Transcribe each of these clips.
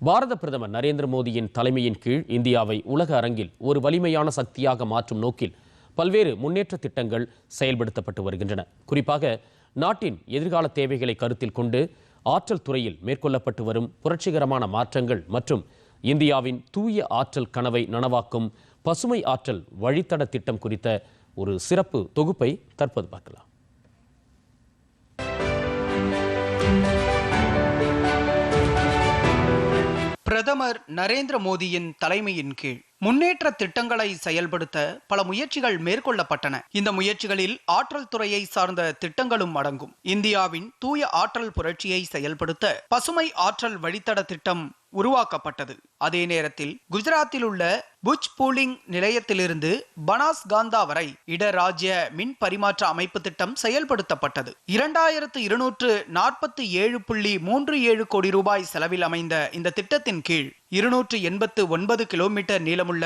பாரத பிரதமர் நரேந்திர மோடியின் தலைமையின் கீழ் இந்தியாவை உலக அரங்கில் ஒரு வலிமையான சக்தியாக மாற்றும் நோக்கில் பல்வேறு முன்னேற்ற திட்டங்கள் செயல்படுத்தப்பட்டு வருகின்றன. குறிப்பாக நாட்டின் எதிர்கால தேவைகளை கருத்தில் கொண்டு ஆற்றல் துறையில் மேற்கொள்ளப்பட்டு வரும் புரட்சிகரமான மாற்றங்கள் மற்றும் இந்தியாவின் தூய ஆற்றல் கனவை நனவாக்கும் பசுமை ஆற்றல் வழித்தட திட்டம் குறித்த ஒரு சிறப்பு தொகுப்பை தற்போது பார்க்கலாம். பிரதமர் நரேந்திர மோடியின் தலைமையின் கீழ் முன்னேற்ற திட்டங்களை செயல்படுத்த பல முயற்சிகள் மேற்கொள்ளப்பட்டன. இந்த முயற்சிகளில் ஆற்றல் துறையை சார்ந்த திட்டங்களும் அடங்கும். இந்தியாவின் தூய ஆற்றல் புரட்சியை செயல்படுத்த பசுமை ஆற்றல் வழித்தட திட்டம் உருவாக்கப்பட்டது. அதே நேரத்தில் குஜராத்தில் உள்ள புஜ் பூலிங் நிலையத்திலிருந்து பனாஸ்காந்தா வரை இடராஜ்ய மின் பரிமாற்ற அமைப்பு திட்டம் செயல்படுத்தப்பட்டது. 2247.37 கோடி ரூபாய் செலவில் அமைந்த இந்த திட்டத்தின் கீழ் 289 கிலோமீட்டர் நீளமுள்ள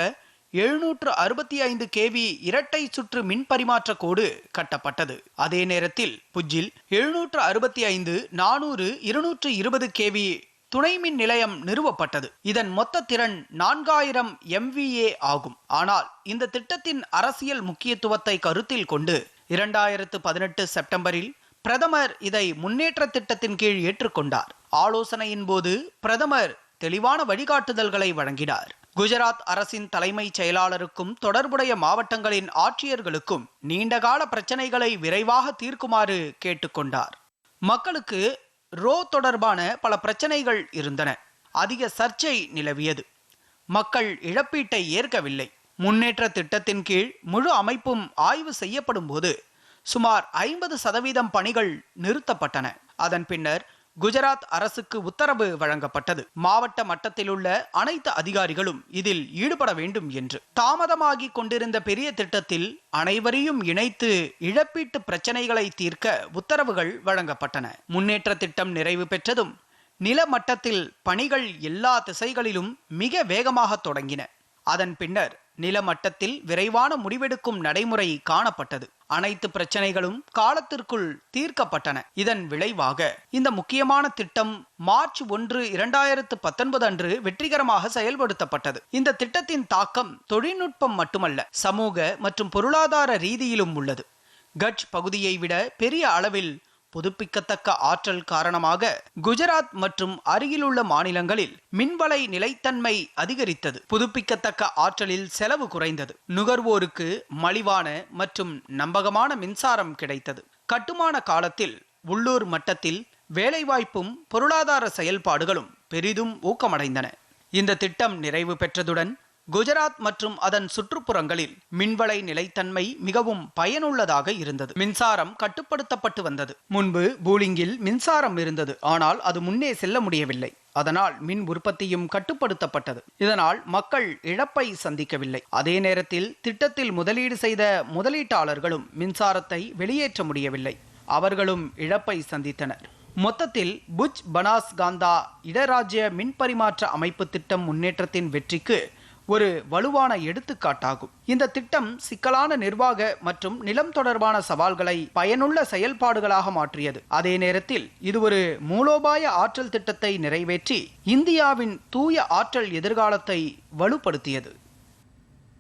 765 kV இரட்டை சுற்று மின் பரிமாற்ற கோடு கட்டப்பட்டது. அதே நேரத்தில் புஜ்ஜில் 765, 400, 220 kV துணை மின் நிலையம் நிறுவப்பட்டது. இதன் மொத்த திறன் 4000 MVA ஆகும். ஆனால் இந்த திட்டத்தின் அரசியல் முக்கியத்துவத்தை கருத்தில் கொண்டு 2018 செப்டம்பரில் பிரதமர் இதை முன்னேற்ற திட்டத்தின் கீழ் ஏற்றுக்கொண்டார். ஆலோசனையின் போது பிரதமர் தெளிவான வழிகாட்டுதல்களை வழங்கினார். குஜராத் அரசின் தலைமைச் செயலாளருக்கும் தொடர்புடைய மாவட்டங்களின் ஆட்சியர்களுக்கும் நீண்டகால பிரச்சனைகளை விரைவாக தீர்க்குமாறு கேட்டுக்கொண்டார். மக்களுக்கு தொடர்பான பல பிரச்சனைகள் இருந்தன. அதிக சர்ச்சை நிலவியது. மக்கள் இழப்பீட்டை ஏற்கவில்லை. முன்னேற்ற திட்டத்தின் கீழ் முழு அமைப்பும் ஆய்வு செய்யப்படும் போது சுமார் 50% பணிகள் நிறுத்தப்பட்டன. அதன் பின்னர் குஜராத் அரசுக்கு உத்தரவு வழங்கப்பட்டது. மாவட்ட மட்டத்தில் உள்ள அனைத்து அதிகாரிகளும் இதில் ஈடுபட வேண்டும் என்று. தாமதமாகி கொண்டிருந்த பெரிய திட்டத்தில் அனைவரையும் இணைத்து இழப்பீட்டு பிரச்சனைகளை தீர்க்க உத்தரவுகள் வழங்கப்பட்டன. முன்னேற்ற திட்டம் நிறைவு பெற்றதும் நில மட்டத்தில் பணிகள் எல்லா திசைகளிலும் மிக வேகமாக தொடங்கின. அதன் பின்னர் நிலமட்டத்தில் விரைவான முடிவெடுக்கும் நடைமுறை காணப்பட்டது. அனைத்து பிரச்சனைகளும் காலத்திற்குள் தீர்க்கப்பட்டன. இதன் விளைவாக இந்த முக்கியமான திட்டம் மார்ச் 1, 2019 அன்று வெற்றிகரமாக செயல்படுத்தப்பட்டது. இந்த திட்டத்தின் தாக்கம் தொழில்நுட்பம் மட்டுமல்ல, சமூக மற்றும் பொருளாதார ரீதியிலும் உள்ளது. கட்ச் பகுதியை விட பெரிய அளவில் புதுப்பிக்கத்தக்க ஆற்றல் காரணமாக குஜராத் மற்றும் அருகிலுள்ள மாநிலங்களில் மின்வலை நிலைத்தன்மை அதிகரித்தது. புதுப்பிக்கத்தக்க ஆற்றலில் செலவு குறைந்தது. நுகர்வோருக்கு மலிவான மற்றும் நம்பகமான மின்சாரம் கிடைத்தது. கட்டுமான காலத்தில் உள்ளூர் மட்டத்தில் வேலைவாய்ப்பும் பொருளாதார செயல்பாடுகளும் பெரிதும் ஊக்கமடைந்தன. இந்த திட்டம் நிறைவு பெற்றதுடன் குஜராத் மற்றும் அதன் சுற்றுப்புறங்களில் மின்வலை நிலைத்தன்மை மிகவும் பயனுள்ளதாக இருந்தது. மின்சாரம் கட்டுப்படுத்தப்பட்டு வந்தது. முன்பு பூலிங்கில் மின்சாரம் இருந்தது, ஆனால் அது முன்னே செல்ல முடியவில்லை. அதனால் மின் உற்பத்தியும் கட்டுப்படுத்தப்பட்டது. இதனால் மக்கள் இழப்பை சந்திக்கவில்லை. அதே நேரத்தில் திட்டத்தில் முதலீடு செய்த முதலீட்டாளர்களும் மின்சாரத்தை வெளியேற்ற முடியவில்லை. அவர்களும் இழப்பை சந்தித்தனர். மொத்தத்தில் புஜ் பனாஸ்காந்தா இடராஜ்ய மின் பரிமாற்ற அமைப்பு திட்டம் முன்னேற்றத்தின் வெற்றிக்கு ஒரு வலுவான எடுத்துக்காட்டாகும். இந்த திட்டம் சிக்கலான நிர்வாக மற்றும் நிலம் தொடர்பான சவால்களை பயனுள்ள செயல்பாடுகளாக மாற்றியது. அதே நேரத்தில் இது ஒரு மூலோபாய ஆற்றல் திட்டத்தை நிறைவேற்றி இந்தியாவின் தூய ஆற்றல் எதிர்காலத்தை வலுப்படுத்தியது.